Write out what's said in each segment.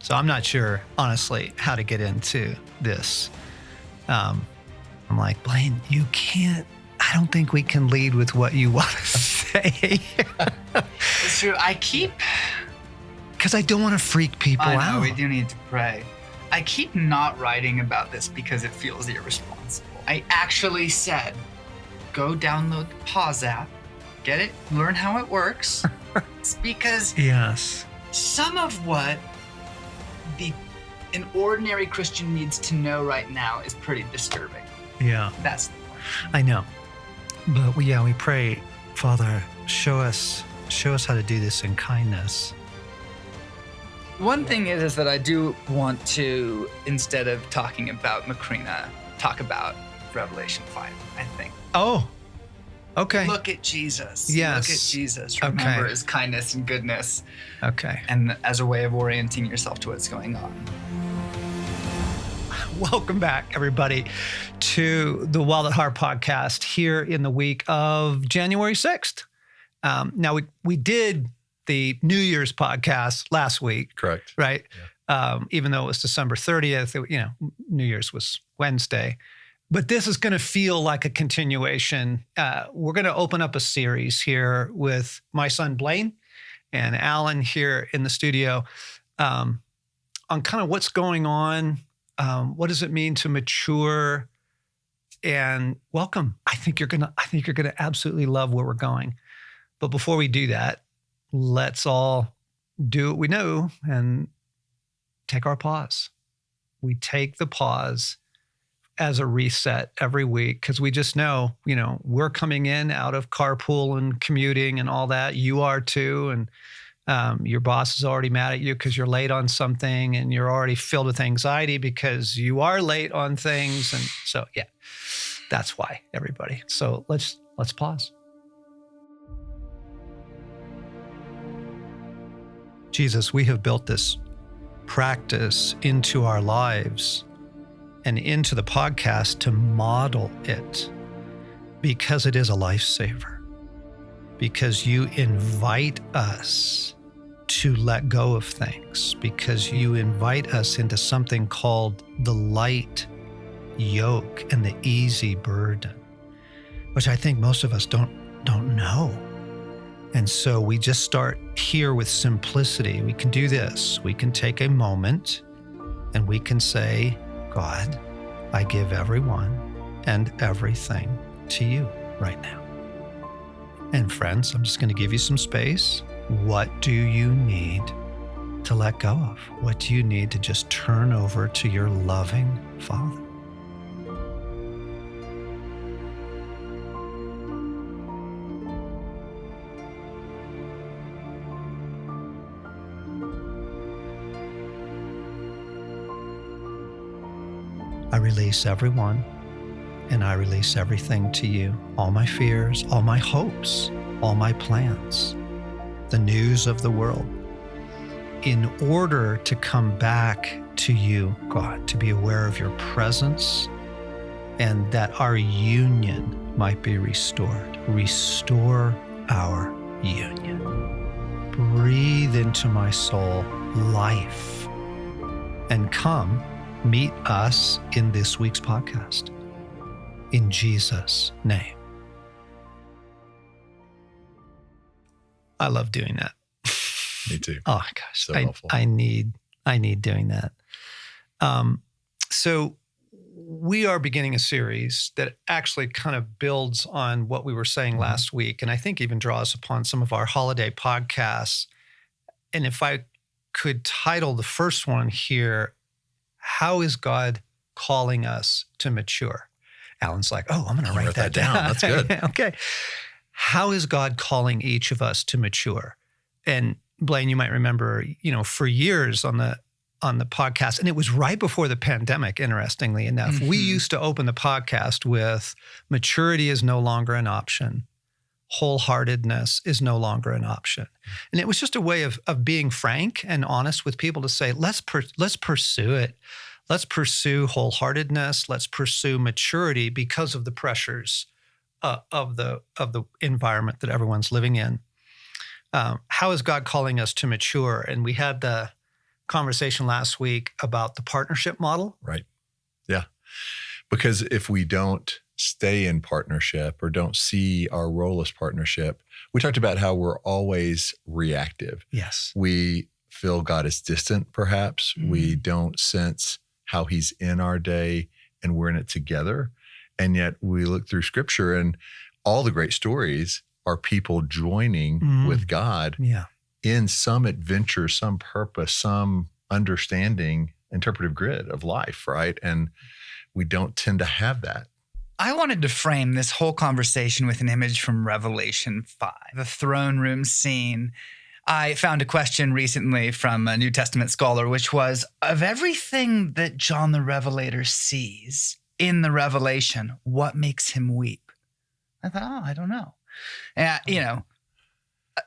So I'm not sure, honestly, how to get into this. I'm like, Blaine, you can't, I don't think we can lead with what you want to say. It's true. Because I don't want to freak people I know, out. we do need to pray. I keep not writing about this because it feels irresponsible. I actually said, go download the Pause app, get it, learn how it works. It's because Yes. some of what an ordinary Christian needs to know right now is pretty disturbing. Yeah, That's the point. I know. But we pray, Father, show us how to do this in kindness. One thing is that I do want to, instead of talking about Macrina, talk about Revelation 5, I think. Oh, okay. Look at Jesus. Yes. Look at Jesus. Remember his kindness and goodness. Okay. And as a way of orienting yourself to what's going on. Welcome back, everybody, to the Wild at Heart podcast here in the week of January 6th. Now, we did the New Year's podcast last week. Correct. Right? Yeah. Even though it was December 30th, New Year's was Wednesday. But this is going to feel like a continuation. We're going to open up a series here with my son, Blaine, and Allen here in the studio on kind of what's going on. What does it mean to mature? And welcome. I think you're gonna absolutely love where we're going. But before we do that, let's all do what we know and take our pause. We take the pause as a reset every week because we just know, we're coming in out of carpool and commuting and all that. You are too. And your boss is already mad at you because you're late on something, and you're already filled with anxiety because you are late on things. And so, that's why, everybody. So let's pause. Jesus, we have built this practice into our lives and into the podcast to model it because it is a lifesaver, because you invite us to let go of things, because you invite us into something called the light yoke and the easy burden, which I think most of us don't know. And so we just start here with simplicity. We can do this. We can take a moment and we can say, God, I give everyone and everything to you right now. And friends, I'm just going to give you some space. What do you need to let go of? What do you need to just turn over to your loving Father? I release everyone, and I release everything to you. All my fears, all my hopes, all my plans, the news of the world, in order to come back to you, God, to be aware of your presence and that our union might be restored. Restore our union. Breathe into my soul life and come meet us in this week's podcast. In Jesus' name. I love doing that. Me too. Oh my gosh. So helpful. I need doing that. So we are beginning a series that actually kind of builds on what we were saying last week, and I think even draws upon some of our holiday podcasts. And if I could title the first one here, How is God calling us to mature? Alan's like, I'm going to write that down. That's good. Okay. How is God calling each of us to mature? And Blaine, you might remember, for years on the podcast, and it was right before the pandemic, interestingly enough, we used to open the podcast with maturity is no longer an option. Wholeheartedness is no longer an option. And it was just a way of being frank and honest with people to say, let's pursue it. Let's pursue wholeheartedness. Let's pursue maturity because of the pressures of the environment that everyone's living in. How is God calling us to mature? And we had the conversation last week about the partnership model. Right. Yeah. Because if we don't stay in partnership or don't see our role as partnership, we talked about how we're always reactive. Yes. We feel God is distant, perhaps. We don't sense how he's in our day and we're in it together. And yet we look through scripture and all the great stories are people joining with God in some adventure, some purpose, some understanding, interpretive grid of life, right? And we don't tend to have that. I wanted to frame this whole conversation with an image from Revelation 5, the throne room scene. I found a question recently from a New Testament scholar, which was, of everything that John the Revelator sees in the Revelation, what makes him weep? I thought, I don't know.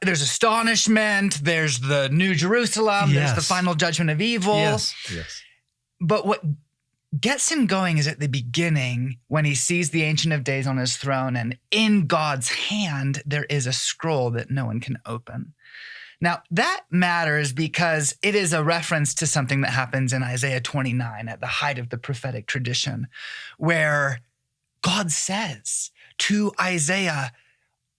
There's astonishment, there's the New Jerusalem, there's the final judgment of evil. Yes. But what gets him going is at the beginning when he sees the Ancient of Days on his throne, and in God's hand, there is a scroll that no one can open. Now, that matters because it is a reference to something that happens in Isaiah 29 at the height of the prophetic tradition, where God says to Isaiah,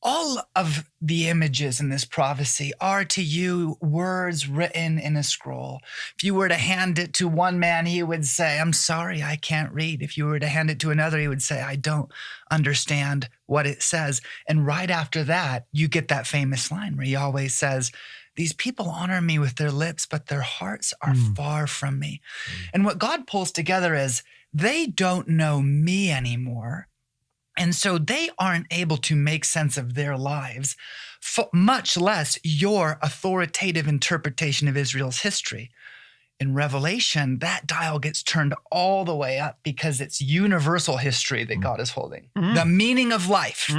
all of the images in this prophecy are to you words written in a scroll. If you were to hand it to one man, he would say, I'm sorry, I can't read. If you were to hand it to another, he would say, I don't understand what it says. And right after that, you get that famous line where he always says, these people honor me with their lips, but their hearts are far from me. And what God pulls together is they don't know me anymore. And so they aren't able to make sense of their lives, much less your authoritative interpretation of Israel's history. In Revelation, that dial gets turned all the way up because it's universal history that God is holding, the meaning of life.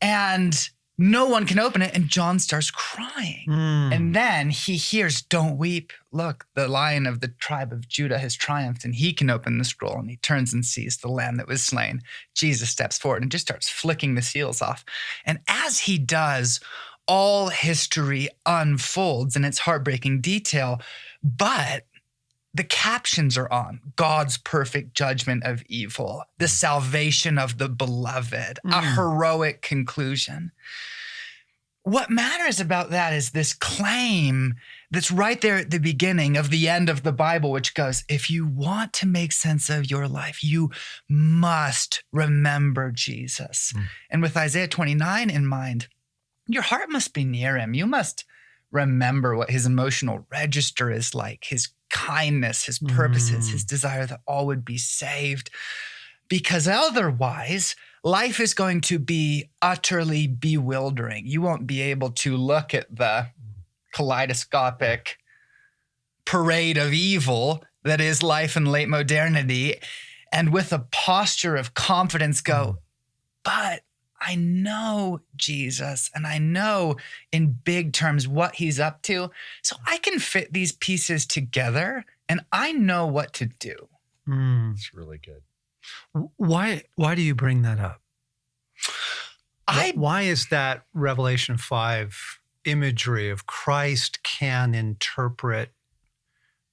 And no one can open it, and John starts crying. And then he hears, don't weep. Look, the Lion of the tribe of Judah has triumphed, and he can open the scroll, and he turns and sees the Lamb that was slain. Jesus steps forward and just starts flicking the seals off. And as he does, all history unfolds in its heartbreaking detail, but the captions are on God's perfect judgment of evil, the salvation of the beloved, a heroic conclusion. What matters about that is this claim that's right there at the beginning of the end of the Bible, which goes, if you want to make sense of your life, you must remember Jesus. And with Isaiah 29 in mind, your heart must be near him. You must remember what his emotional register is like, his kindness, his purposes, his desire that all would be saved. Because otherwise, life is going to be utterly bewildering. You won't be able to look at the kaleidoscopic parade of evil that is life in late modernity and with a posture of confidence go, but I know Jesus and I know in big terms what he's up to. So I can fit these pieces together and I know what to do. It's really good. Why do you bring that up? Why is that Revelation 5 imagery of Christ can interpret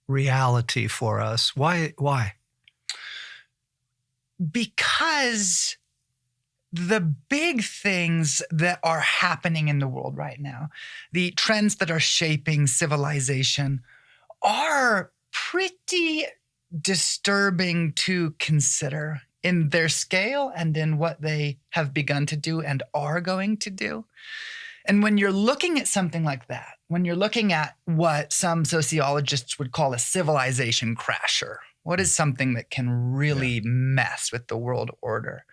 reality for us? Why? Because the big things that are happening in the world right now, the trends that are shaping civilization, are pretty disturbing to consider in their scale and in what they have begun to do and are going to do. And when you're looking at something like that, when you're looking at what some sociologists would call a civilization crasher, what is something that can really mess with the world order?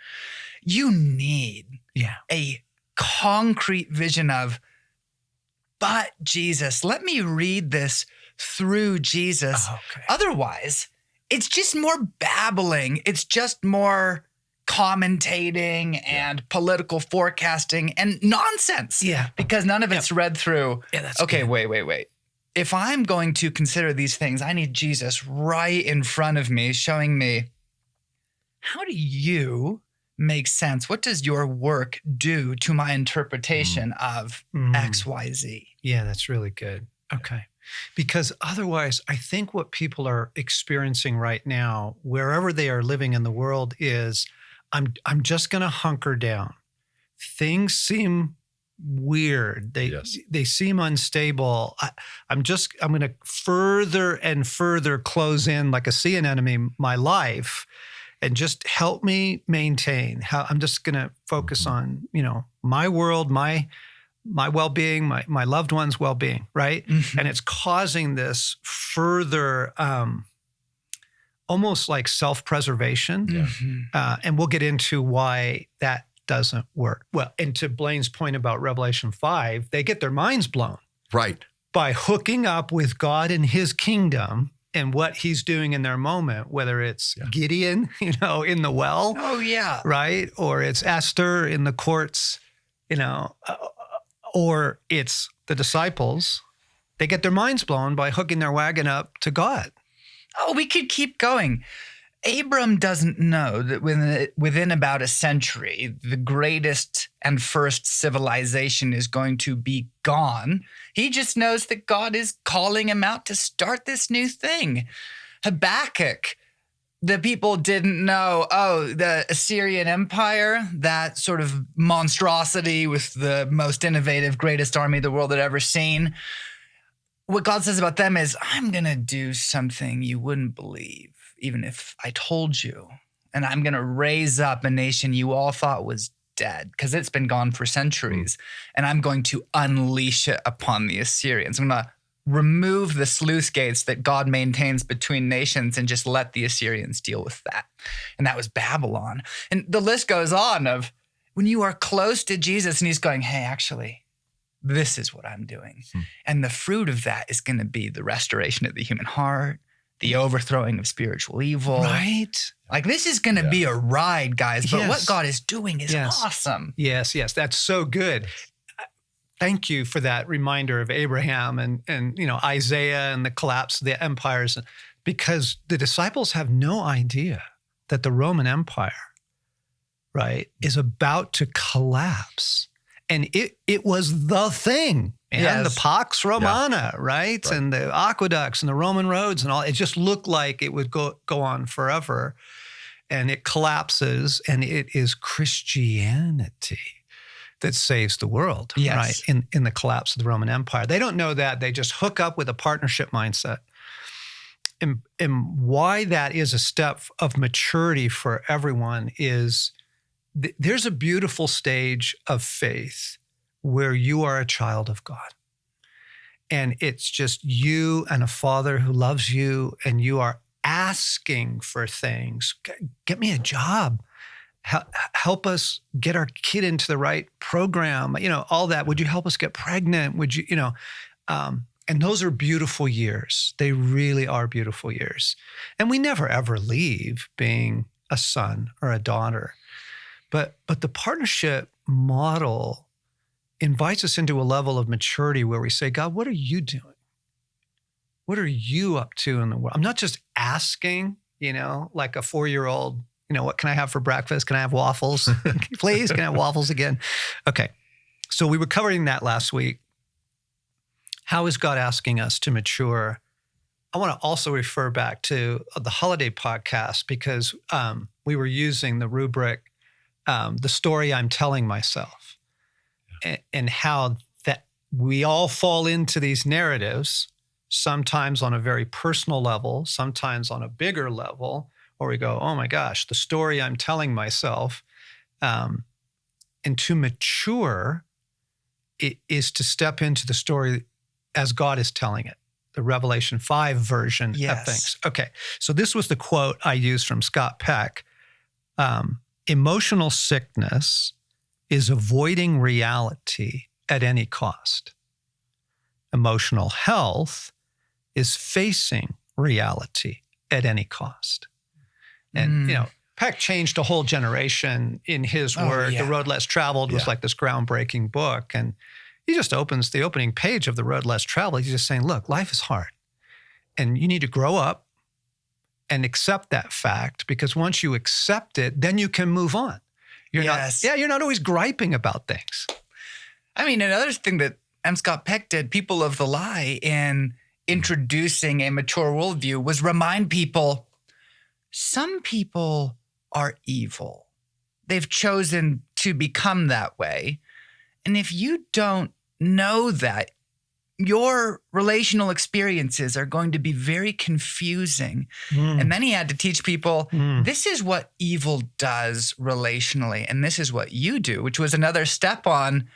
You need a concrete vision of, but Jesus, let me read this through Jesus. Otherwise, it's just more babbling. It's just more commentating and political forecasting and nonsense. Because none of it's read through. Wait. If I'm going to consider these things, I need Jesus right in front of me, showing me, how do you make sense? What does your work do to my interpretation of X, Y, Z? Yeah, that's really good. Okay. Because otherwise, I think what people are experiencing right now, wherever they are living in the world, is I'm just going to hunker down. Things seem weird. They seem unstable. I'm going to further and further close in like a sea anemone my life, and just help me maintain. I'm just going to focus on, my world, my well-being, my loved ones' well-being, right? Mm-hmm. And it's causing this further, almost like self-preservation. Yeah. And we'll get into why that doesn't work. Well, and to Blaine's point about Revelation 5, they get their minds blown. Right. By hooking up with God and his kingdom and what he's doing in their moment, whether it's Gideon, in the well. Oh, yeah. Right? Or it's Esther in the courts, or it's the disciples. They get their minds blown by hooking their wagon up to God. Oh, we could keep going. Abram doesn't know that within about a century, the greatest and first civilization is going to be gone. He just knows that God is calling him out to start this new thing. Habakkuk, the people didn't know, the Assyrian Empire, that sort of monstrosity with the most innovative, greatest army the world had ever seen. What God says about them is, I'm going to do something you wouldn't believe, even if I told you. And I'm going to raise up a nation you all thought was dead, because it's been gone for centuries. And I'm going to unleash it upon the Assyrians. I'm going to remove the sluice gates that God maintains between nations and just let the Assyrians deal with that. And that was Babylon. And the list goes on of when you are close to Jesus and he's going, hey, actually, this is what I'm doing. And the fruit of that is going to be the restoration of the human heart, the overthrowing of spiritual evil. Right. Like, this is going to be a ride, guys. But what God is doing is Yes. awesome. Yes. That's so good. Thank you for that reminder of Abraham and Isaiah and the collapse of the empires, because the disciples have no idea that the Roman Empire, right, is about to collapse. And it was the thing, man. Yes. The Pax Romana, right? And the aqueducts and the Roman roads and all. It just looked like it would go on forever. And it collapses, and it is Christianity that saves the world, right? In the collapse of the Roman Empire. They don't know that. They just hook up with a partnership mindset. And why that is a step of maturity for everyone is there's a beautiful stage of faith where you are a child of God. And it's just you and a father who loves you, and you are asking for things. Get me a job. Help us get our kid into the right program, all that. Would you help us get pregnant? Would you, and those are beautiful years. They really are beautiful years. And we never, ever leave being a son or a daughter. But the partnership model invites us into a level of maturity where we say, God, what are you doing? What are you up to in the world? I'm not just asking, like a 4-year-old, what can I have for breakfast? Can I have waffles? Please, can I have waffles again? Okay. So we were covering that last week. How is God asking us to mature? I want to also refer back to the holiday podcast, because we were using the rubric, the story I'm telling myself, and how that we all fall into these narratives, sometimes on a very personal level, sometimes on a bigger level, where we go, oh my gosh, the story I'm telling myself. And to mature is to step into the story as God is telling it, the Revelation 5 version of things. Okay, so this was the quote I used from Scott Peck. Emotional sickness is avoiding reality at any cost. Emotional health is facing reality at any cost. And, Peck changed a whole generation in his work. The Road Less Traveled was like this groundbreaking book. And he just opens the opening page of The Road Less Traveled. He's just saying, look, life is hard. And you need to grow up and accept that fact, because once you accept it, then you can move on. You're not always griping about things. I mean, another thing that M. Scott Peck did, People of the Lie, in introducing a mature worldview was remind people, some people are evil. They've chosen to become that way. And if you don't know that, your relational experiences are going to be very confusing. And then he had to teach people, this is what evil does relationally, and this is what you do, which was another step on,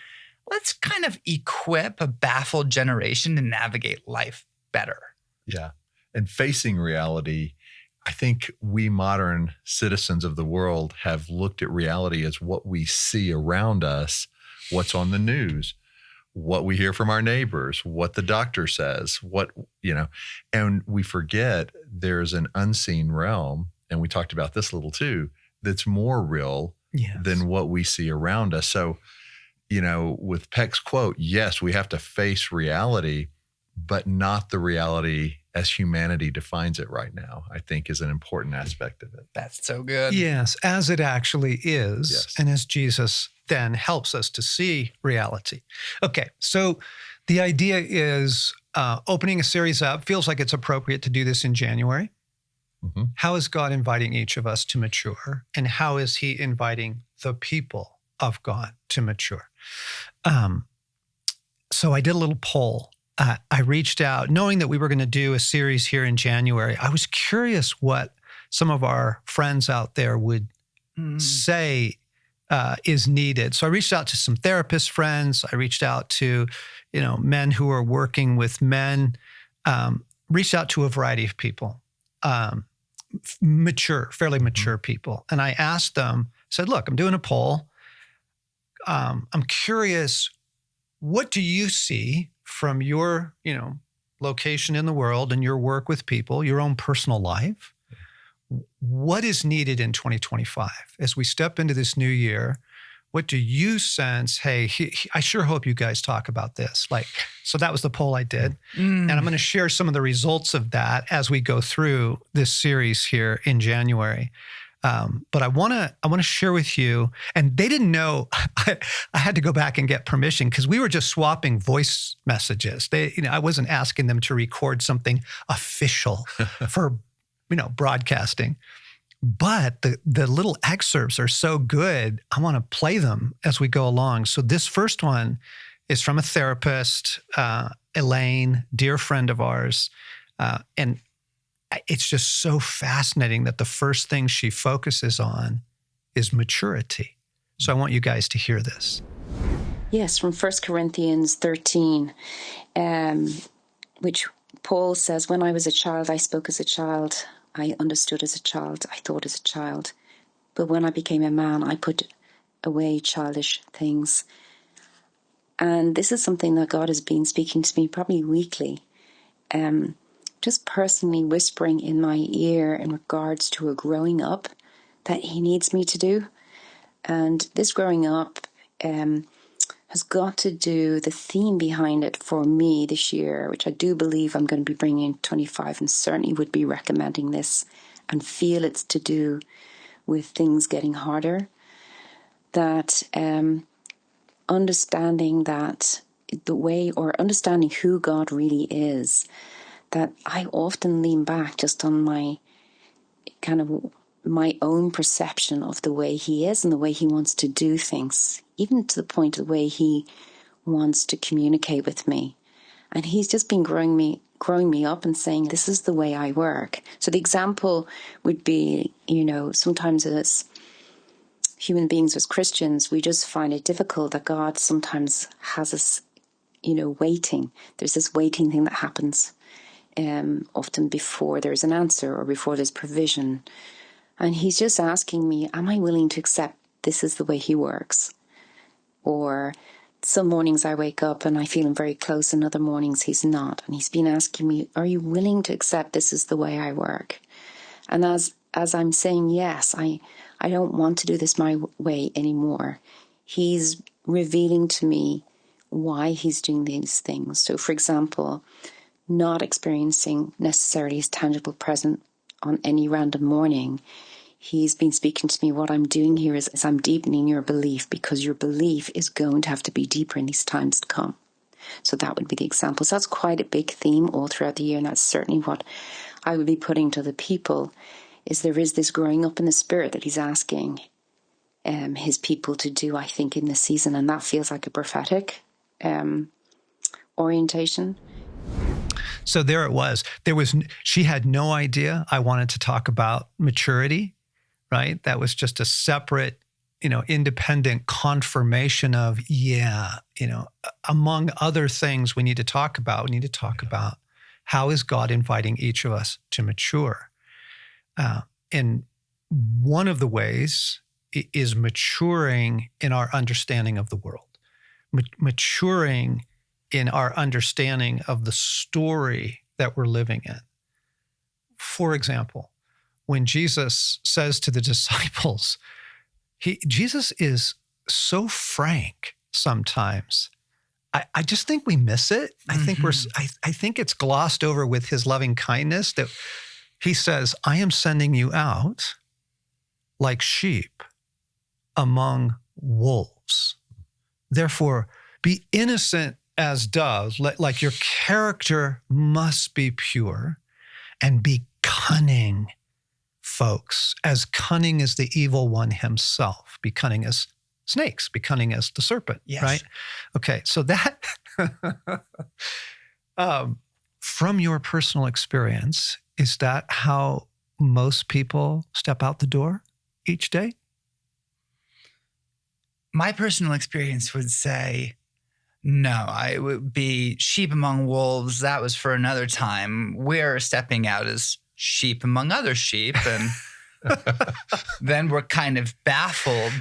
let's kind of equip a baffled generation to navigate life better. Yeah. And facing reality, I think we modern citizens of the world have looked at reality as what we see around us, what's on the news, what we hear from our neighbors, what the doctor says, and we forget there's an unseen realm. And we talked about this a little too, that's more real than what we see around us. So, with Peck's quote, yes, we have to face reality, but not the reality as humanity defines it right now, I think is an important aspect of it. That's so good. Yes, as it actually is, Yes. and as Jesus then helps us to see reality. Okay, so the idea is opening a series up. Feels like it's appropriate to do this in January. Mm-hmm. How is God inviting each of us to mature? And how is he inviting the people of God to mature? So I did a little poll. I reached out, knowing that we were going to do a series here in January. I was curious what some of our friends out there would say is needed. So I reached out to some therapist friends. I reached out to, men who are working with men. Reached out to a variety of people, fairly mature people. And I asked them, said, look, I'm doing a poll. I'm curious, what do you see from your, location in the world and your work with people, your own personal life? What is needed in 2025 as we step into this new year? What do you sense? Hey, I sure hope you guys talk about this. So that was the poll I did. And I'm going to share some of the results of that as we go through this series here in January. But I want to share with you, and they didn't know. I had to go back and get permission because we were just swapping voice messages. I wasn't asking them to record something official for, broadcasting. But the little excerpts are so good. I want to play them as we go along. So this first one is from a therapist, Elaine, dear friend of ours, and it's just so fascinating that the first thing she focuses on is maturity. So I want you guys to hear this. Yes, from 1 Corinthians 13, which Paul says, when I was a child, I spoke as a child, I understood as a child, I thought as a child. But when I became a man, I put away childish things. And this is something that God has been speaking to me probably weekly. Just personally whispering in my ear in regards to a growing up that he needs me to do. And this growing up has got to do, the theme behind it for me this year, which I do believe I'm going to be bringing in 25 and certainly would be recommending this and feel it's to do with things getting harder, that understanding that the way, or understanding who God really is, that I often lean back just on my own perception of the way he is and the way he wants to do things, even to the point of the way he wants to communicate with me. And he's just been growing me up and saying, this is the way I work. So the example would be, sometimes as human beings, as Christians, we just find it difficult that God sometimes has us, waiting. There's this waiting thing that happens. Often before there's an answer or before there's provision. And he's just asking me, am I willing to accept this is the way he works? Or some mornings I wake up and I feel him very close, and other mornings he's not. And he's been asking me, are you willing to accept this is the way I work? And as I'm saying yes, I don't want to do this my way anymore, he's revealing to me why he's doing these things. So for example, not experiencing necessarily his tangible presence on any random morning. He's been speaking to me, what I'm doing here is I'm deepening your belief, because your belief is going to have to be deeper in these times to come. So that would be the example. So that's quite a big theme all throughout the year, and that's certainly what I would be putting to the people, is there is this growing up in the Spirit that he's asking his people to do, I think, in this season, and that feels like a prophetic orientation. So there it was. She had no idea I wanted to talk about maturity, right? That was just a separate, independent confirmation of, among other things we need to talk about, how is God inviting each of us to mature? And one of the ways is maturing in our understanding of the world, maturing in our understanding of the story that we're living in. For example, when Jesus says to the disciples, Jesus is so frank sometimes. I just think we miss it. I think I think it's glossed over with his loving kindness, that he says, I am sending you out like sheep among wolves. Therefore, be innocent as doves, like your character must be pure, and be cunning, folks, as cunning as the evil one himself. Be cunning as snakes, be cunning as the serpent, yes. Right? Okay, so that, from your personal experience, is that how most people step out the door each day? My personal experience would say, no, I would be sheep among wolves. That was for another time. We're stepping out as sheep among other sheep. And then we're kind of baffled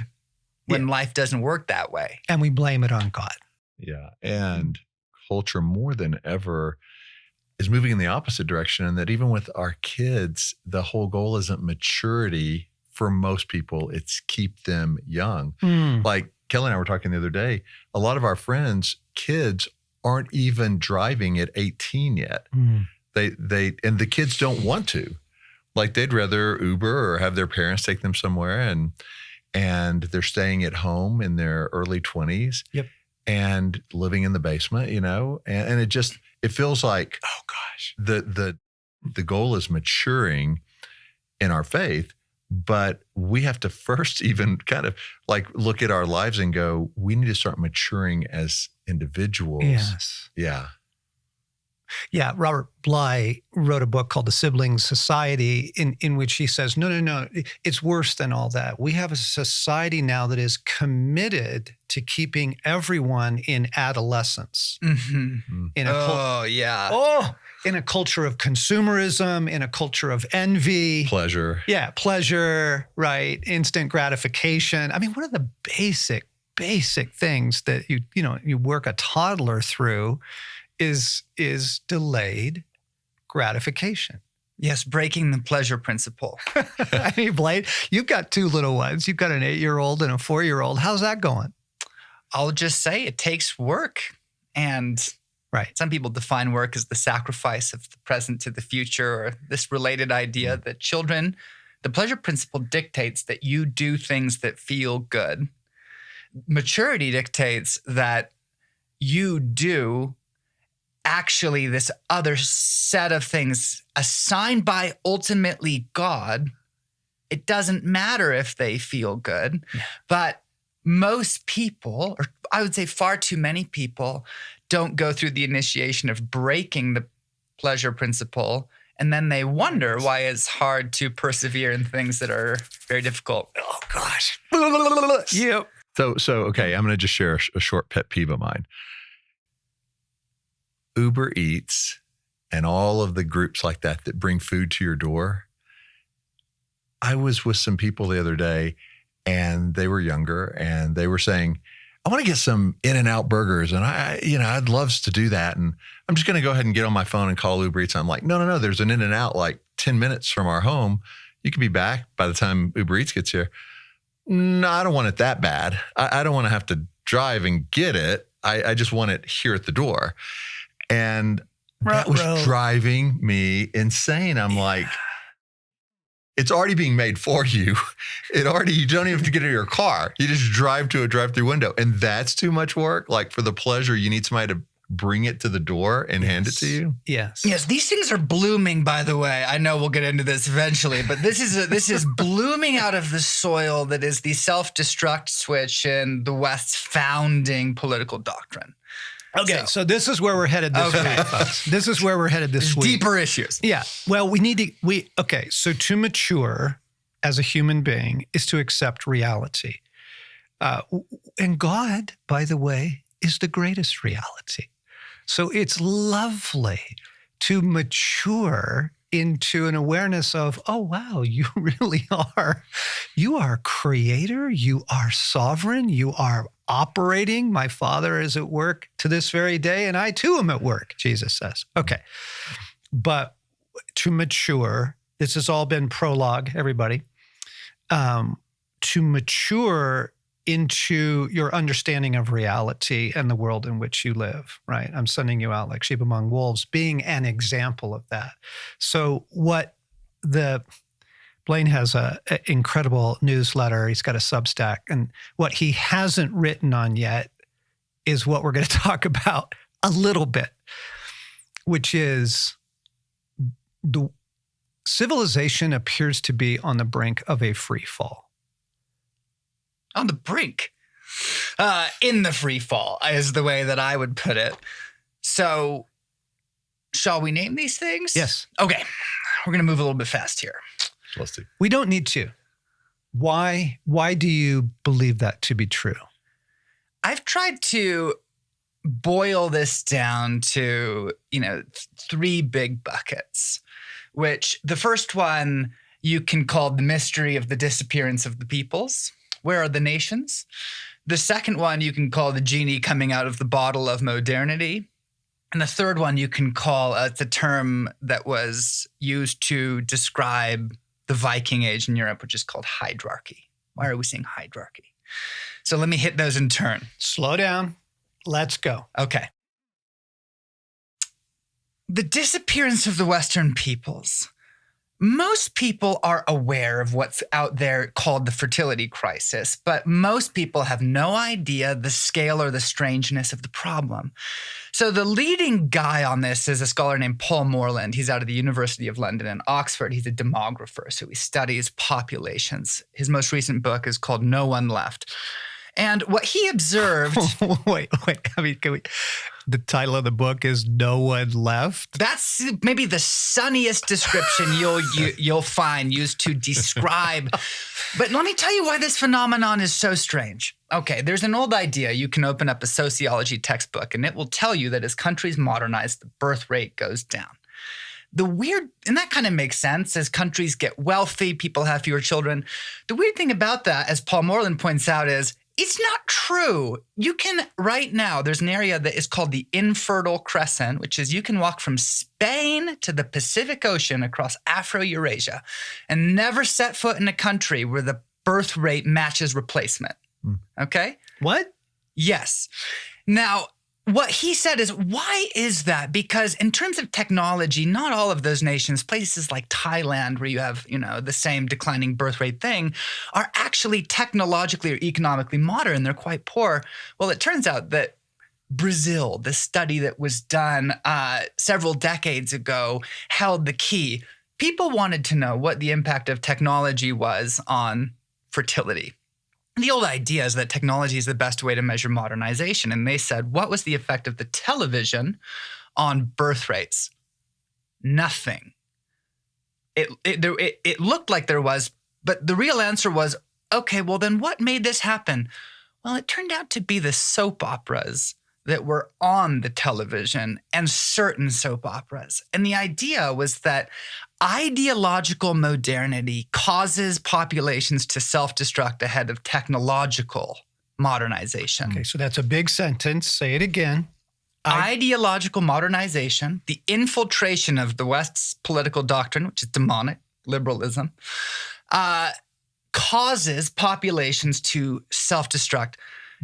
when life doesn't work that way. And we blame it on God. Yeah. And culture more than ever is moving in the opposite direction. And that even with our kids, the whole goal isn't maturity for most people. It's keep them young. Like Kelly and I were talking the other day, a lot of our friends' kids aren't even driving at 18 yet. And the kids don't want to. Like they'd rather Uber or have their parents take them somewhere, and they're staying at home in their early 20s. Yep. And living in the basement, and it feels like, oh gosh, the goal is maturing in our faith. But we have to first even kind of like look at our lives and go, we need to start maturing as individuals. Yes. Yeah. Yeah. Robert Bly wrote a book called The Siblings Society, in which he says, no, it's worse than all that. We have a society now that is committed to keeping everyone in adolescence. In a culture of consumerism, in a culture of envy. Pleasure. Yeah, pleasure, right? Instant gratification. I mean, one of the basic things that you work a toddler through is delayed gratification. Yes, breaking the pleasure principle. I mean, Blaine, you've got two little ones. You've got an 8-year-old and a 4-year-old. How's that going? I'll just say it takes work. And right. Some people define work as the sacrifice of the present to the future, or this related idea that children, the pleasure principle dictates that you do things that feel good. Maturity dictates that you do actually this other set of things assigned by ultimately God. It doesn't matter if they feel good, but most people, or I would say far too many people, don't go through the initiation of breaking the pleasure principle, and then they wonder why it's hard to persevere in things that are very difficult. Oh gosh. Yep. So okay, I'm going to just share a short pet peeve of mine. Uber Eats and all of the groups like that bring food to your door. I was with some people the other day, and they were younger, and they were saying, I want to get some In-N-Out burgers, and I'd love to do that, and I'm just going to go ahead and get on my phone and call Uber Eats. I'm like, no, there's an In-N-Out like 10 minutes from our home. You can be back by the time Uber Eats gets here. No, I don't want it that bad. I don't want to have to drive and get it. I just want it here at the door. And that was driving me insane. I'm like, it's already being made for you. You don't even have to get in your car. You just drive to a drive-through window. And that's too much work. Like for the pleasure, you need somebody to bring it to the door and hand it to you? Yes. Yes, these things are blooming, by the way. I know we'll get into this eventually, but this is blooming out of the soil that is the self-destruct switch in the West's founding political doctrine. Okay, so this is where we're headed this week, folks. This is where we're headed this week. Deeper issues. Yeah. Well, so to mature as a human being is to accept reality. And God, by the way, is the greatest reality. So it's lovely to mature into an awareness of, oh, wow, you really are. You are creator. You are sovereign. You are operating. My Father is at work to this very day, and I too am at work, Jesus says. Okay. But to mature, this has all been prologue, everybody. To mature into your understanding of reality and the world in which you live, right? I'm sending you out like sheep among wolves, being an example of that. So Blaine has an incredible newsletter. He's got a Substack. And what he hasn't written on yet is what we're going to talk about a little bit, which is the civilization appears to be on the brink of a free fall. On the brink. In the free fall is the way that I would put it. So, shall we name these things? Yes. Okay. We're going to move a little bit fast here. Let's do. We don't need to. Why do you believe that to be true? I've tried to boil this down to, three big buckets, which the first one you can call the mystery of the disappearance of the peoples. Where are the nations? The second one you can call the genie coming out of the bottle of modernity. And the third one you can call the term that was used to describe the Viking Age in Europe, which is called hydrarchy. Why are we saying hydrarchy? So let me hit those in turn. Slow down. Let's go. Okay. The disappearance of the Western peoples. Most people are aware of what's out there called the fertility crisis, but most people have no idea the scale or the strangeness of the problem. So the leading guy on this is a scholar named Paul Morland. He's out of the University of London and Oxford. He's a demographer, so he studies populations. His most recent book is called No One Left. And what he observed... Wait. The title of the book is No One Left? That's maybe the sunniest description you'll find used to describe. But let me tell you why this phenomenon is so strange. Okay, there's an old idea. You can open up a sociology textbook, and it will tell you that as countries modernize, the birth rate goes down. And that kind of makes sense. As countries get wealthy, people have fewer children. The weird thing about that, as Paul Morland points out, is it's not true. You can, right now, there's an area that is called the infertile crescent, which is you can walk from Spain to the Pacific Ocean across Afro-Eurasia and never set foot in a country where the birth rate matches replacement. Okay? What? Yes. Now, what he said is, why is that? Because in terms of technology, not all of those nations, places like Thailand, where you have, the same declining birth rate thing, are actually technologically or economically modern. They're quite poor. Well, it turns out that Brazil, the study that was done several decades ago, held the key. People wanted to know what the impact of technology was on fertility. The old idea is that technology is the best way to measure modernization. And they said, what was the effect of the television on birth rates? Nothing. It looked like there was, but the real answer was, okay, well then what made this happen? Well, it turned out to be the soap operas that were on the television and certain soap operas. And the idea was that ideological modernity causes populations to self-destruct ahead of technological modernization. Okay, so that's a big sentence. Say it again. Ideological modernization, the infiltration of the West's political doctrine, which is demonic, liberalism, causes populations to self-destruct.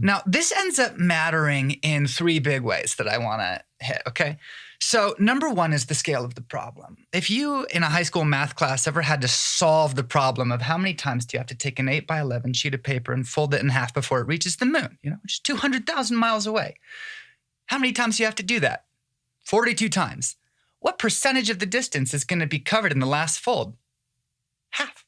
Now, this ends up mattering in three big ways that I want to hit, okay? So number one is the scale of the problem. If you, in a high school math class, ever had to solve the problem of how many times do you have to take an 8x11 sheet of paper and fold it in half before it reaches the moon, which is 200,000 miles away. How many times do you have to do that? 42 times. What percentage of the distance is going to be covered in the last fold? Half.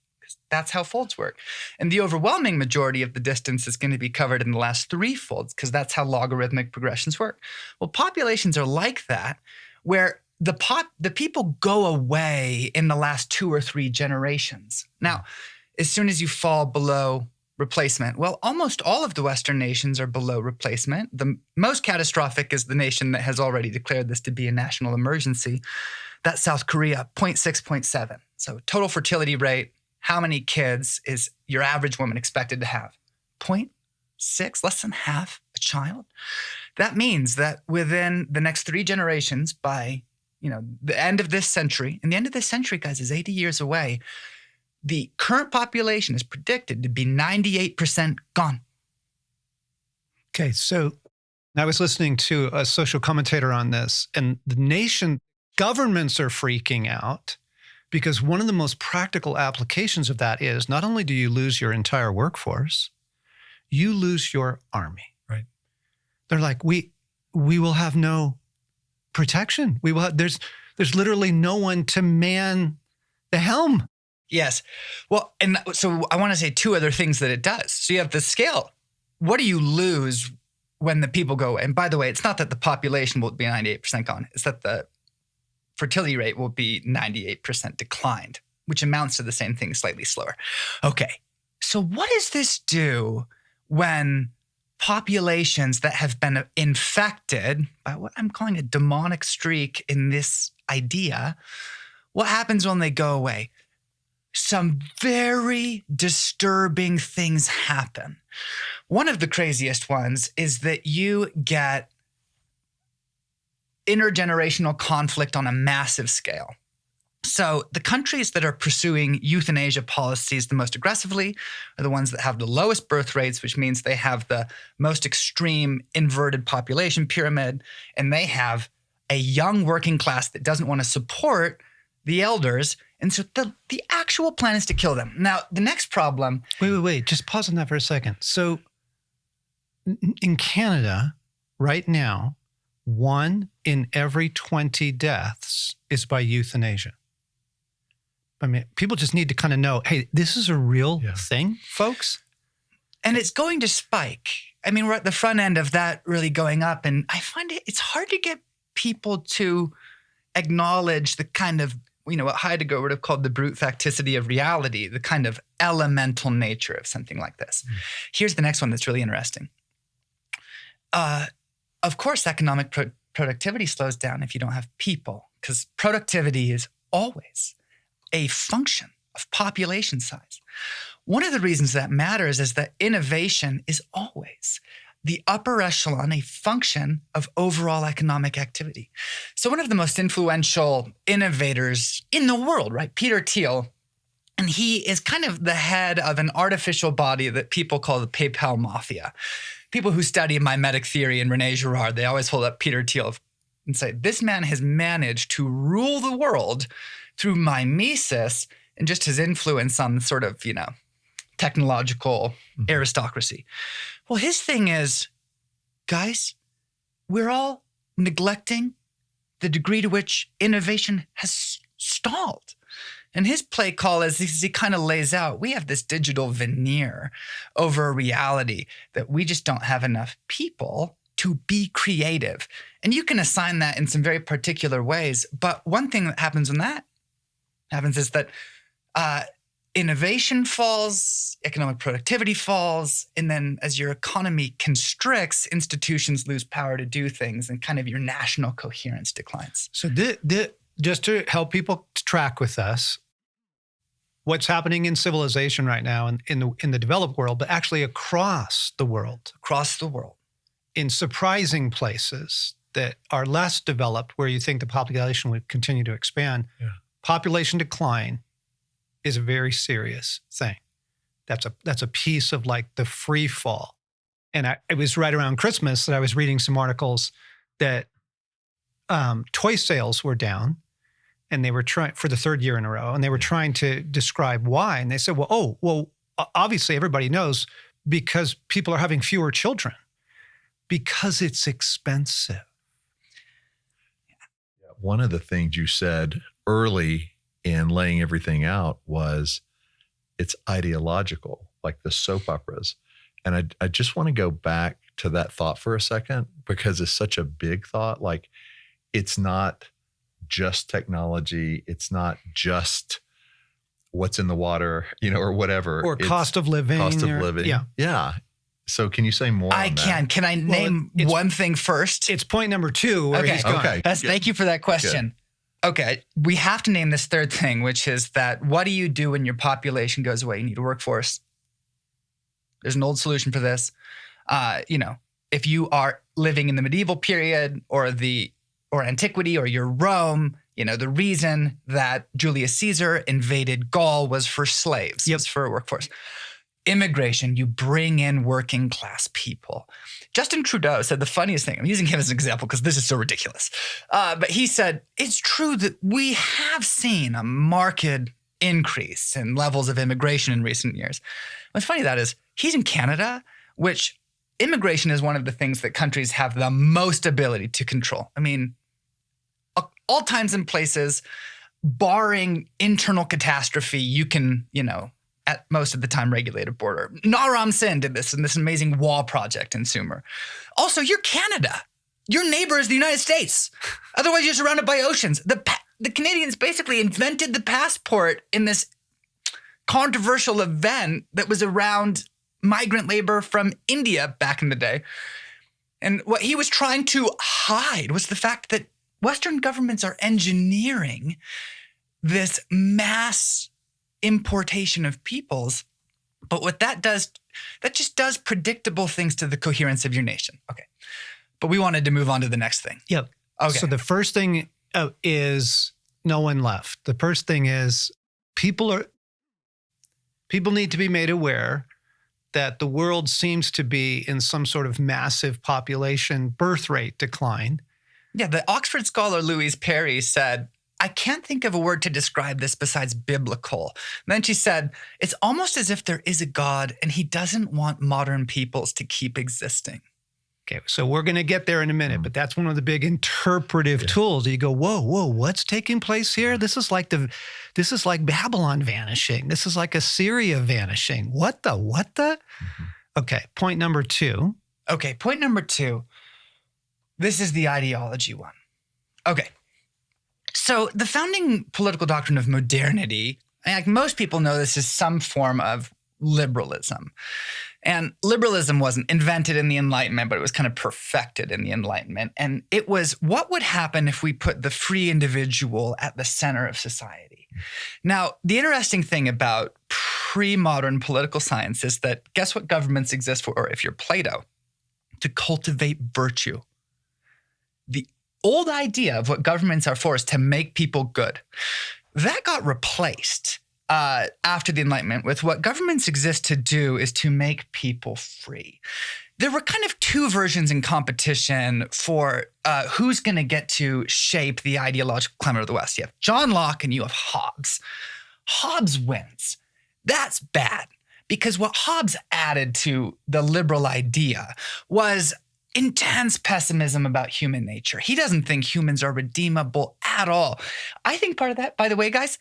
That's how folds work. And the overwhelming majority of the distance is going to be covered in the last 3 folds because that's how logarithmic progressions work. Well, populations are like that, where the people go away in the last 2 or 3 generations. Now, as soon as you fall below replacement, well, almost all of the Western nations are below replacement. The most catastrophic is the nation that has already declared this to be a national emergency. That's South Korea, 0.6, 0.7. So total fertility rate, how many kids is your average woman expected to have? 0.6, less than half a child. That means that within the next 3 generations, by the end of this century, and the end of this century, guys, is 80 years away, the current population is predicted to be 98% gone. Okay, so I was listening to a social commentator on this, and the governments are freaking out because one of the most practical applications of that is not only do you lose your entire workforce, you lose your army. Right. They're like, we will have no protection. There's literally no one to man the helm. Yes. Well, and so I want to say 2 other things that it does. So you have the scale. What do you lose when the people go away? And by the way, it's not that the population will be 98% gone. It's that the fertility rate will be 98% declined, which amounts to the same thing, slightly slower. Okay. So what does this do when populations that have been infected by what I'm calling a demonic streak in this idea, what happens when they go away? Some very disturbing things happen. One of the craziest ones is that you get intergenerational conflict on a massive scale. So the countries that are pursuing euthanasia policies the most aggressively are the ones that have the lowest birth rates, which means they have the most extreme inverted population pyramid, and they have a young working class that doesn't want to support the elders. And so the actual plan is to kill them. Now, the next problem... Wait. Just pause on that for a second. So in Canada right now, 1 in every 20 deaths is by euthanasia. I mean, people just need to kind of know, hey, this is a real thing, folks. And it's going to spike. I mean, we're at the front end of that really going up. And I find it's hard to get people to acknowledge the kind of, what Heidegger would have called the brute facticity of reality, the kind of elemental nature of something like this. Here's the next one that's really interesting. Of course, economic productivity slows down if you don't have people, because productivity is always a function of population size. One of the reasons that matters is that innovation is always the upper echelon, a function of overall economic activity. So one of the most influential innovators in the world, right, Peter Thiel, and he is kind of the head of an artificial body that people call the PayPal Mafia. People who study mimetic theory and René Girard, they always hold up Peter Thiel and say, this man has managed to rule the world through mimesis and just his influence on sort of, technological aristocracy. Well, his thing is, guys, we're all neglecting the degree to which innovation has stalled. And his play call is, he kind of lays out, we have this digital veneer over a reality that we just don't have enough people to be creative. And you can assign that in some very particular ways. But one thing that happens when that happens is that innovation falls, economic productivity falls, and then as your economy constricts, institutions lose power to do things and kind of your national coherence declines. So just to help people track with us, what's happening in civilization right now in the developed world, but actually across the world. Across the world. In surprising places that are less developed, where you think the population would continue to expand, population decline is a very serious thing. That's a piece of like the free fall. And it was right around Christmas that I was reading some articles that toy sales were down, and they were trying for the 3rd year in a row, and they were trying to describe why. And they said, well, obviously everybody knows, because people are having fewer children, because it's expensive. one of the things you said early in laying everything out was it's ideological, like the soap operas. And I just want to go back to that thought for a second, because it's such a big thought. Like, it's not just technology. It's not just what's in the water, or whatever. Or It's cost of living. cost of living. Yeah. Yeah. So can you say more I on that? can. Can I name one thing first? It's point number 2 where Okay. he's going. Okay. Thank you for that question. Okay. We have to name this third thing, which is that what do you do when your population goes away? You need a workforce. There's an old solution for this. If you are living in the medieval period or antiquity, or you're Rome, the reason that Julius Caesar invaded Gaul was for slaves. Yep. It's for a workforce. Immigration, you bring in working class people. Justin Trudeau said the funniest thing. I'm using him as an example because this is so ridiculous. But he said, it's true that we have seen a marked increase in levels of immigration in recent years. What's funny that is he's in Canada, which immigration is one of the things that countries have the most ability to control. I mean, all times and places, barring internal catastrophe, you can, at most of the time, regulate a border. Naram Sin did this in this amazing wall project in Sumer. Also, you're Canada. Your neighbor is the United States. Otherwise, you're surrounded by oceans. The Canadians basically invented the passport in this controversial event that was around migrant labor from India back in the day. And what he was trying to hide was the fact that Western governments are engineering this mass importation of peoples. But what that does, that just does predictable things to the coherence of your nation. Okay. But we wanted to move on to the next thing. Yep. Okay. So the first thing is no one left. The first thing is people need to be made aware that the world seems to be in some sort of massive population birth rate decline. Yeah, the Oxford scholar Louise Perry said, I can't think of a word to describe this besides biblical. And then she said, it's almost as if there is a God and he doesn't want modern peoples to keep existing. Okay, so we're going to get there in a minute, but that's one of the big interpretive tools. You go, whoa, what's taking place here? This is like Babylon vanishing. This is like Assyria vanishing. What the? Mm-hmm. Okay, point number 2. Okay, point number 2. This is the ideology one. Okay. So the founding political doctrine of modernity, like most people know, this is some form of liberalism. And liberalism wasn't invented in the Enlightenment, but it was kind of perfected in the Enlightenment. And it was what would happen if we put the free individual at the center of society. Now, the interesting thing about pre-modern political science is that guess what governments exist for, or if you're Plato, to cultivate virtue. The old idea of what governments are for is to make people good. That got replaced after the Enlightenment with what governments exist to do is to make people free. There were kind of 2 versions in competition for who's going to get to shape the ideological climate of the West. You have John Locke and you have Hobbes. Hobbes wins. That's bad because what Hobbes added to the liberal idea was intense pessimism about human nature. He doesn't think humans are redeemable at all. I think part of that, by the way, guys,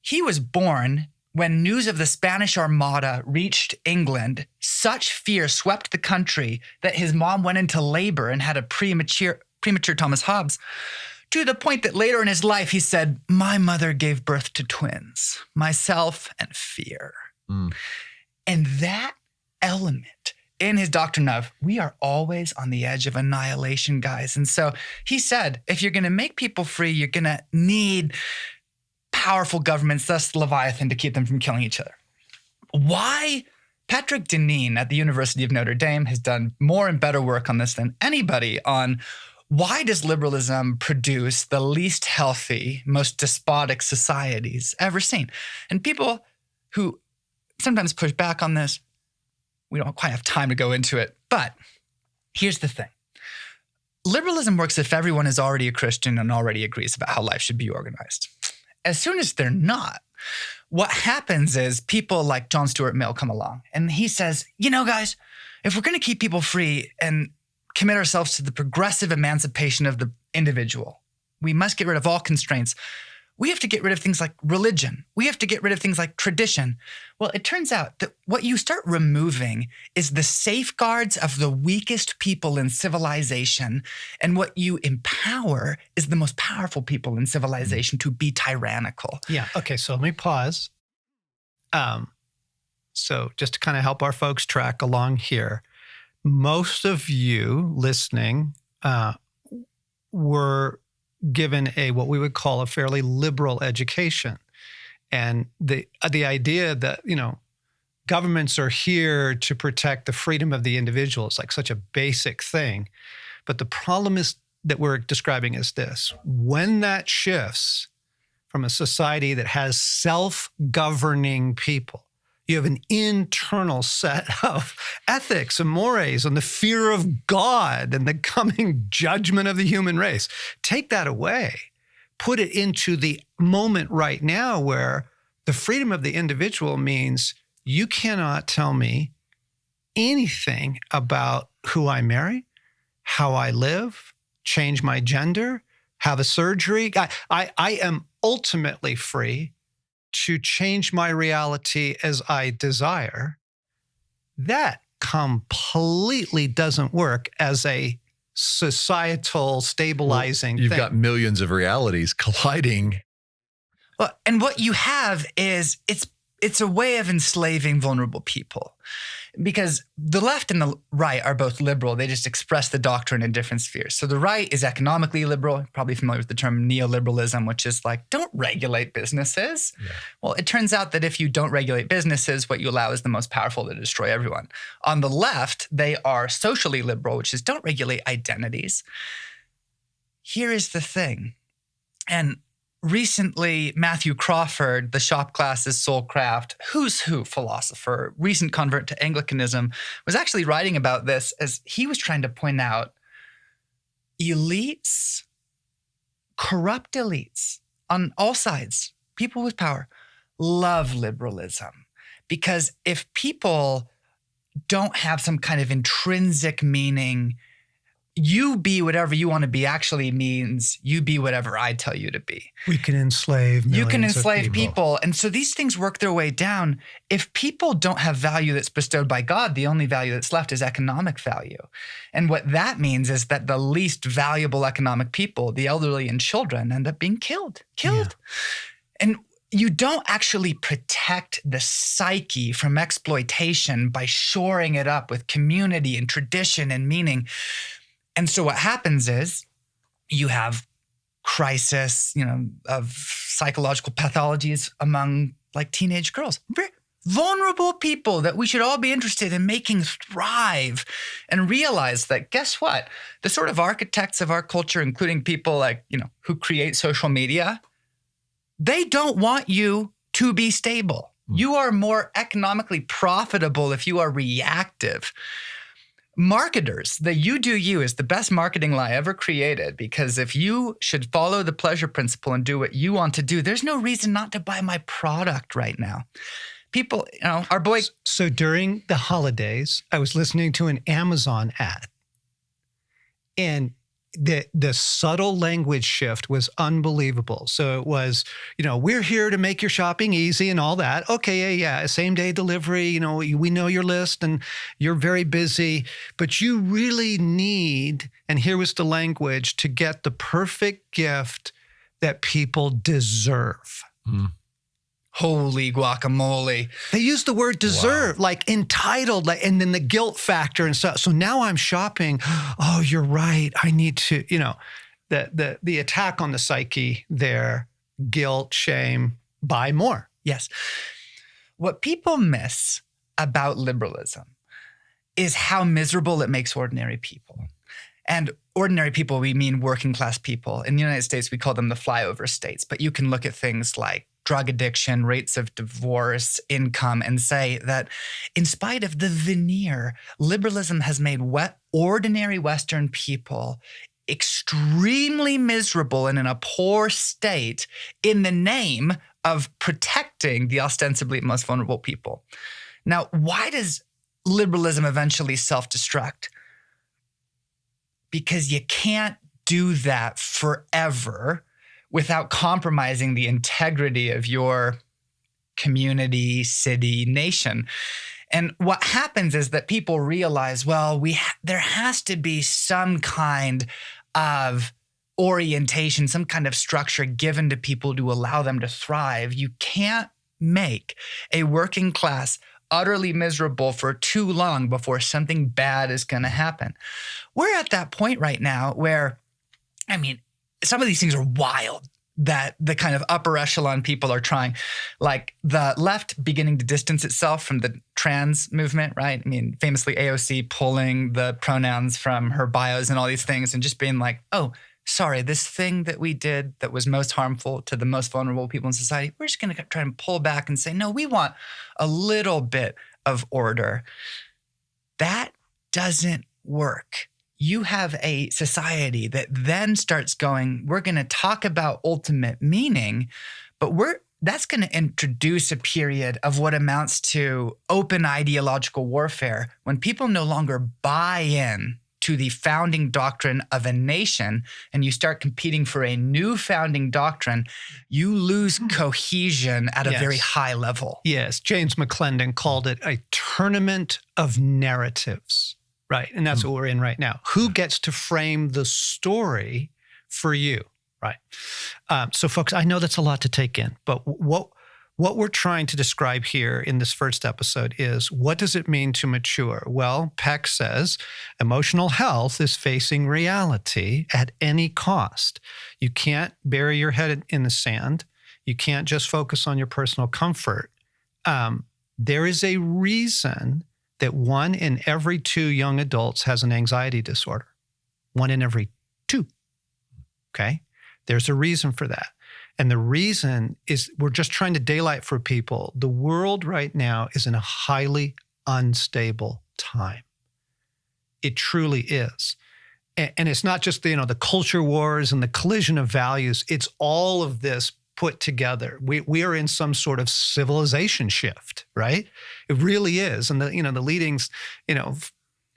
he was born when news of the Spanish Armada reached England. Such fear swept the country that his mom went into labor and had a premature Thomas Hobbes, to the point that later in his life he said, my mother gave birth to twins, myself and fear. And that element in his doctrine of we are always on the edge of annihilation, guys. And so he said, if you're going to make people free, you're going to need powerful governments, thus Leviathan, to keep them from killing each other. Why? Patrick Deneen at the University of Notre Dame has done more and better work on this than anybody on why does liberalism produce the least healthy, most despotic societies ever seen? And people who sometimes push back on this, we don't quite have time to go into it, but here's the thing. Liberalism works if everyone is already a Christian and already agrees about how life should be organized. As soon as they're not, what happens is people like John Stuart Mill come along and he says, guys, if we're going to keep people free and commit ourselves to the progressive emancipation of the individual, we must get rid of all constraints. We have to get rid of things like religion. We have to get rid of things like tradition. Well, it turns out that what you start removing is the safeguards of the weakest people in civilization. And what you empower is the most powerful people in civilization to be tyrannical. Yeah. Okay. So let me pause. So just to kind of help our folks track along here, most of you listening were given what we would call a fairly liberal education. And the idea that, governments are here to protect the freedom of the individual is like such a basic thing. But the problem is that we're describing is this: when that shifts from a society that has self-governing people, you have an internal set of ethics and mores and the fear of God and the coming judgment of the human race. Take that away, put it into the moment right now where the freedom of the individual means you cannot tell me anything about who I marry, how I live, change my gender, have a surgery. I am ultimately free to change my reality as I desire. That completely doesn't work as a societal stabilizing You've thing. got millions of realities colliding. Well, and what you have is it's a way of enslaving vulnerable people, because the left and the right are both liberal. They just express the doctrine in different spheres. So the right is economically liberal. You're probably familiar with the term neoliberalism, which is like, don't regulate businesses. Yeah. Well, it turns out that if you don't regulate businesses, what you allow is the most powerful to destroy everyone. On the left, they are socially liberal, which is don't regulate identities. Here is the thing. And recently, Matthew Crawford, the shop class's Soulcraft, who's who philosopher, recent convert to Anglicanism, was actually writing about this as he was trying to point out elites, corrupt elites on all sides, people with power, love liberalism. Because if people don't have some kind of intrinsic meaning, you be whatever you want to be actually means you be whatever I tell you to be. We can enslave millions You can enslave of people. And so these things work their way down. If people don't have value that's bestowed by God, the only value that's left is economic value. And what that means is that the least valuable economic people, the elderly and children, end up being killed. Yeah. And you don't actually protect the psyche from exploitation by shoring it up with community and tradition and meaning. And so what happens is you have crisis, of psychological pathologies among like teenage girls, very vulnerable people that we should all be interested in making thrive, and realize that, guess what? The sort of architects of our culture, including people like, who create social media, they don't want you to be stable. You are more economically profitable if you are reactive. Marketers, the you do you is the best marketing lie ever created, because if you should follow the pleasure principle and do what you want to do, there's no reason not to buy my product right now. People, our boy. So during the holidays, I was listening to an Amazon ad, and the subtle language shift was unbelievable. So it was, we're here to make your shopping easy and all that. Okay, yeah, same day delivery, we know your list and you're very busy, but you really need, and here was the language, to get the perfect gift that people deserve. Mm. Holy guacamole. They use the word deserve, like entitled, and then the guilt factor and stuff. So now I'm shopping. Oh, you're right. I need to, the attack on the psyche there, guilt, shame, buy more. Yes. What people miss about liberalism is how miserable it makes ordinary people. And ordinary people, we mean working class people. In the United States, we call them the flyover states. But you can look at things like drug addiction, rates of divorce, income, and say that in spite of the veneer, liberalism has made ordinary Western people extremely miserable and in a poor state in the name of protecting the ostensibly most vulnerable people. Now, why does liberalism eventually self-destruct? Because you can't do that forever without compromising the integrity of your community, city, nation. And what happens is that people realize, well, there has to be some kind of orientation, some kind of structure given to people to allow them to thrive. You can't make a working class utterly miserable for too long before something bad is going to happen. We're at that point right now where, I mean, some of these things are wild that the kind of upper echelon people are trying, like the left beginning to distance itself from the trans movement, right? I mean, famously AOC pulling the pronouns from her bios and all these things and just being like, oh, sorry, this thing that we did that was most harmful to the most vulnerable people in society, we're just going to try and pull back and say, no, we want a little bit of order. That doesn't work. You have a society that then starts going, we're going to talk about ultimate meaning, but that's going to introduce a period of what amounts to open ideological warfare when people no longer buy in to the founding doctrine of a nation and you start competing for a new founding doctrine, you lose cohesion at a very high level. Yes, James McClendon called it a tournament of narratives. Right. And that's what we're in right now. Who gets to frame the story for you? Right. So, folks, I know that's a lot to take in, but what we're trying to describe here in this first episode is, what does it mean to mature? Well, Peck says emotional health is facing reality at any cost. You can't bury your head in the sand. You can't just focus on your personal comfort. There is a reason that 1 in every 2 young adults has an anxiety disorder. 1 in every 2, okay? There's a reason for that. And the reason is we're just trying to daylight for people. The world right now is in a highly unstable time. It truly is. And it's not just the culture wars and the collision of values. It's all of this put together. We are in some sort of civilization shift, right? It really is. And the leading,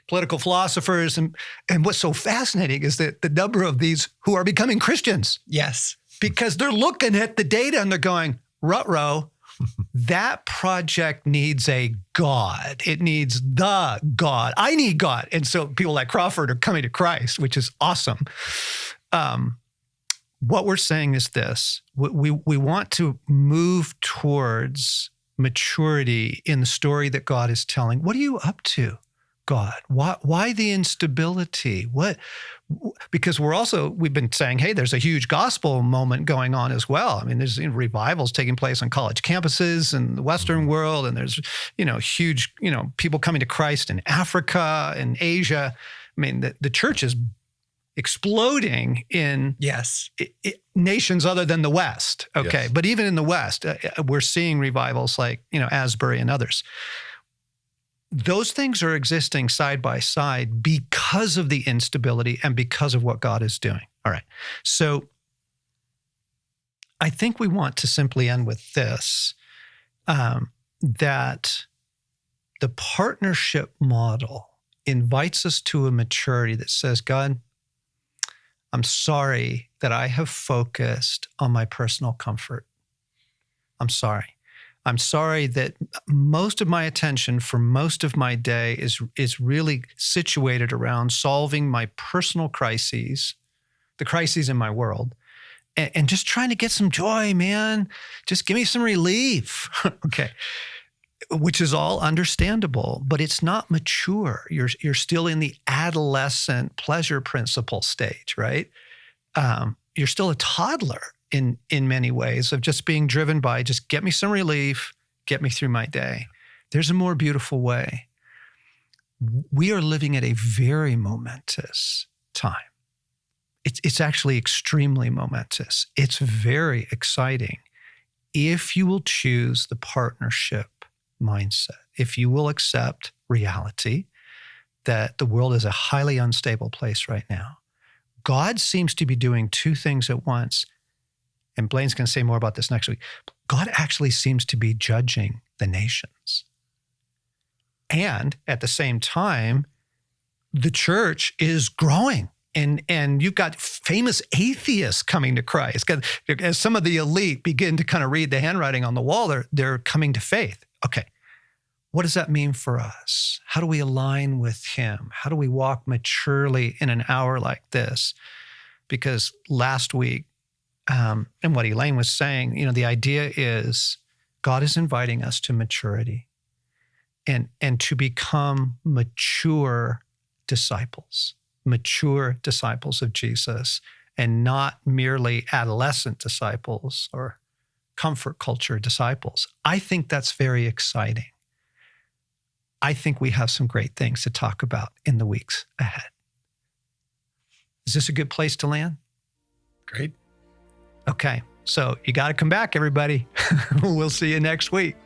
political philosophers and what's so fascinating is that the number of these who are becoming Christians. Yes. Because they're looking at the data and they're going, ruh-roh, that project needs a God. It needs the God. I need God. And so people like Crawford are coming to Christ, which is awesome. What we're saying is this: we want to move towards maturity in the story that God is telling. What are you up to, God? Why the instability? Because we've been saying, hey, there's a huge gospel moment going on as well. I mean, there's revivals taking place on college campuses in the Western world, and there's, huge, people coming to Christ in Africa and Asia. I mean, the church is exploding in nations other than the West. Okay. Yes. But even in the West, we're seeing revivals like, Asbury and others. Those things are existing side by side because of the instability and because of what God is doing. All right. So I think we want to simply end with this, that the partnership model invites us to a maturity that says, God, I'm sorry that I have focused on my personal comfort. I'm sorry. I'm sorry that most of my attention for most of my day is really situated around solving my personal crises, the crises in my world, and just trying to get some joy, man. Just give me some relief. Okay. Which is all understandable, but it's not mature. You're still in the adolescent pleasure principle stage, right? You're still a toddler in many ways of just being driven by just get me some relief, get me through my day. There's a more beautiful way. We are living at a very momentous time. It's actually extremely momentous. It's very exciting if you will choose the partnership mindset, if you will accept reality that the world is a highly unstable place right now. God seems to be doing 2 things at once. And Blaine's going to say more about this next week. God actually seems to be judging the nations. And at the same time, the church is growing And you've got famous atheists coming to Christ. As some of the elite begin to kind of read the handwriting on the wall, they're coming to faith. Okay, what does that mean for us? How do we align with him? How do we walk maturely in an hour like this? Because last week, and what Elaine was saying, the idea is God is inviting us to maturity and to become mature disciples of Jesus, and not merely adolescent disciples or comfort culture disciples. I think that's very exciting. I think we have some great things to talk about in the weeks ahead. Is this a good place to land? Great. Okay, so you got to come back, everybody. We'll see you next week.